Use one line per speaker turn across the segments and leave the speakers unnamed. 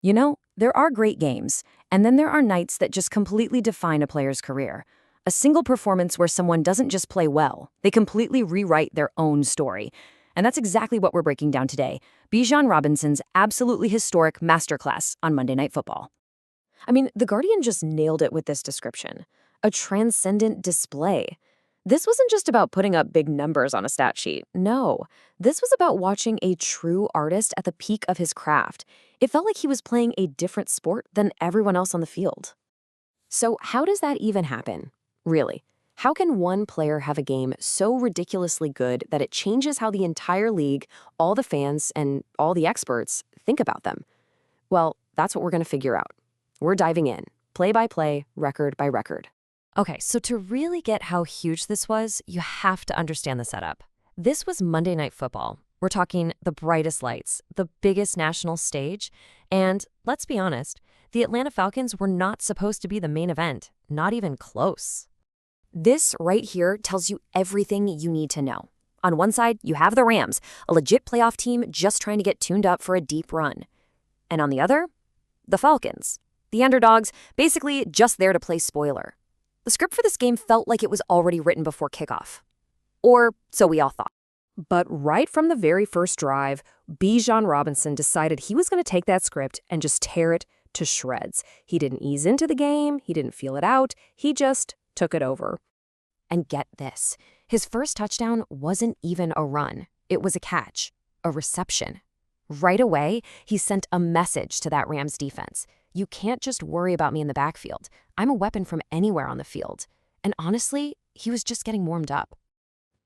You know, there are great games, and then there are nights that just completely define a player's career. A single performance where someone doesn't just play well, they completely rewrite their own story. And that's exactly what we're breaking down today. Bijan Robinson's absolutely historic masterclass on Monday Night Football. I mean, The Guardian just nailed it with this description. A transcendent display. This wasn't just about putting up big numbers on a stat sheet. No, this was about watching a true artist at the peak of his craft. It felt like he was playing a different sport than everyone else on the field. So how does that even happen? Really? How can one player have a game so ridiculously good that it changes how the entire league, all the fans, and all the experts think about them? Well, that's what we're going to figure out. We're diving in, play by play, record by record. Okay, so to really get how huge this was, you have to understand the setup. This was Monday Night Football. We're talking the brightest lights, the biggest national stage, and let's be honest, the Atlanta Falcons were not supposed to be the main event, not even close. This right here tells you everything you need to know. On one side, you have the Rams, a legit playoff team just trying to get tuned up for a deep run. And on the other, the Falcons, the underdogs, basically just there to play spoiler. The script for this game felt like it was already written before kickoff. Or so we all thought. But right from the very first drive, Bijan Robinson decided he was going to take that script and just tear it to shreds. He didn't ease into the game, he didn't feel it out, he just took it over. And get this, his first touchdown wasn't even a run. It was a catch, a reception. Right away, he sent a message to that Rams defense. You can't just worry about me in the backfield. I'm a weapon from anywhere on the field. And honestly, he was just getting warmed up.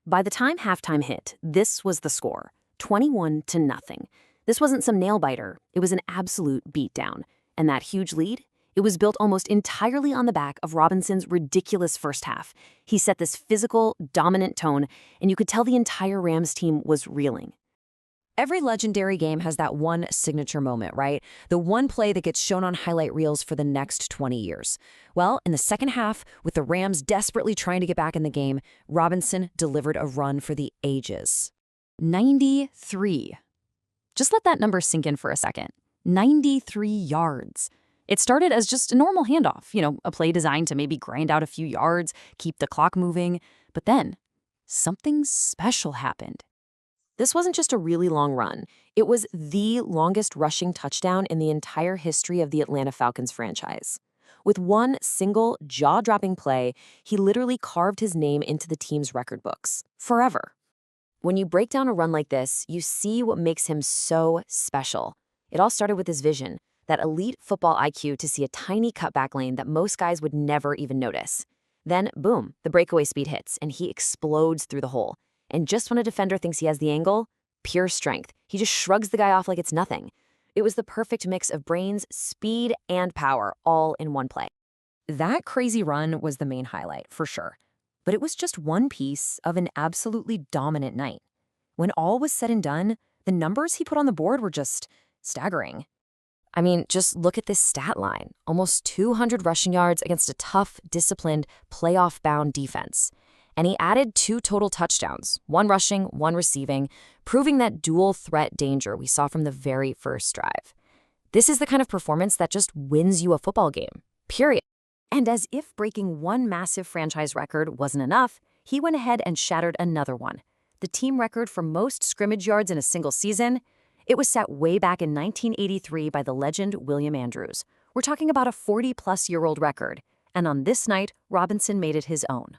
By the time halftime hit, this was the score, 21-0. This wasn't some nail-biter. It was an absolute beatdown. And that huge lead? It was built almost entirely on the back of Robinson's ridiculous first half. He set this physical, dominant tone, and you could tell the entire Rams team was reeling. Every legendary game has that one signature moment, right? The one play that gets shown on highlight reels for the next 20 years. Well, in the second half, with the Rams desperately trying to get back in the game, Robinson delivered a run for the ages. 93. Just let that number sink in for a second. 93 yards. It started as just a normal handoff, a play designed to maybe grind out a few yards, keep the clock moving. But then, something special happened. This wasn't just a really long run. It was the longest rushing touchdown in the entire history of the Atlanta Falcons franchise. With one single jaw-dropping play, he literally carved his name into the team's record books, forever. When you break down a run like this, you see what makes him so special. It all started with his vision, that elite football IQ to see a tiny cutback lane that most guys would never even notice. Then, boom, the breakaway speed hits, and he explodes through the hole. And just when a defender thinks he has the angle, pure strength. He just shrugs the guy off like it's nothing. It was the perfect mix of brains, speed, and power, all in one play. That crazy run was the main highlight, for sure. But it was just one piece of an absolutely dominant night. When all was said and done, the numbers he put on the board were just staggering. I mean, just look at this stat line. Almost 200 rushing yards against a tough, disciplined, playoff-bound defense. And he added 2 total touchdowns, 1 rushing, 1 receiving, proving that dual threat danger we saw from the very first drive. This is the kind of performance that just wins you a football game, period. And as if breaking one massive franchise record wasn't enough, he went ahead and shattered another one. The team record for most scrimmage yards in a single season, it was set way back in 1983 by the legend William Andrews. We're talking about a 40-plus-year-old record. And on this night, Robinson made it his own.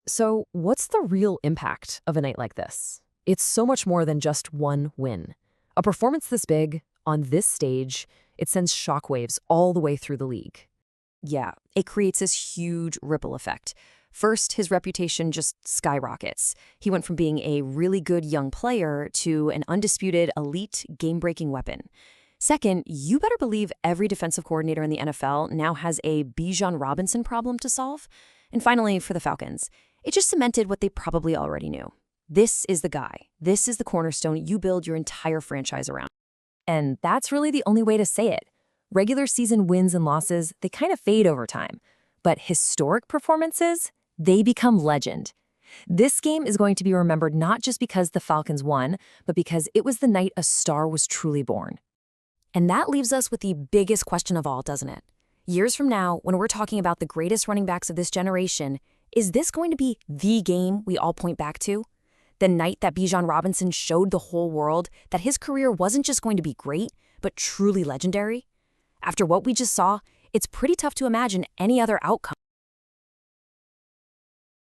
So what's the real impact of a night like this? It's so much more than just one win. A performance this big, on this stage, it sends shockwaves all the way through the league. Yeah, it creates this huge ripple effect. First, his reputation just skyrockets. He went from being a really good young player to an undisputed elite game-breaking weapon. Second, you better believe every defensive coordinator in the NFL now has a Bijan Robinson problem to solve. And finally, for the Falcons, it just cemented what they probably already knew. This is the guy. This is the cornerstone you build your entire franchise around. And that's really the only way to say it. Regular season wins and losses, they kind of fade over time. But historic performances, they become legend. This game is going to be remembered not just because the Falcons won, but because it was the night a star was truly born. And that leaves us with the biggest question of all, doesn't it? Years from now, when we're talking about the greatest running backs of this generation, is this going to be the game we all point back to? The night that Bijan Robinson showed the whole world that his career wasn't just going to be great, but truly legendary? After what we just saw, it's pretty tough to imagine any other outcome.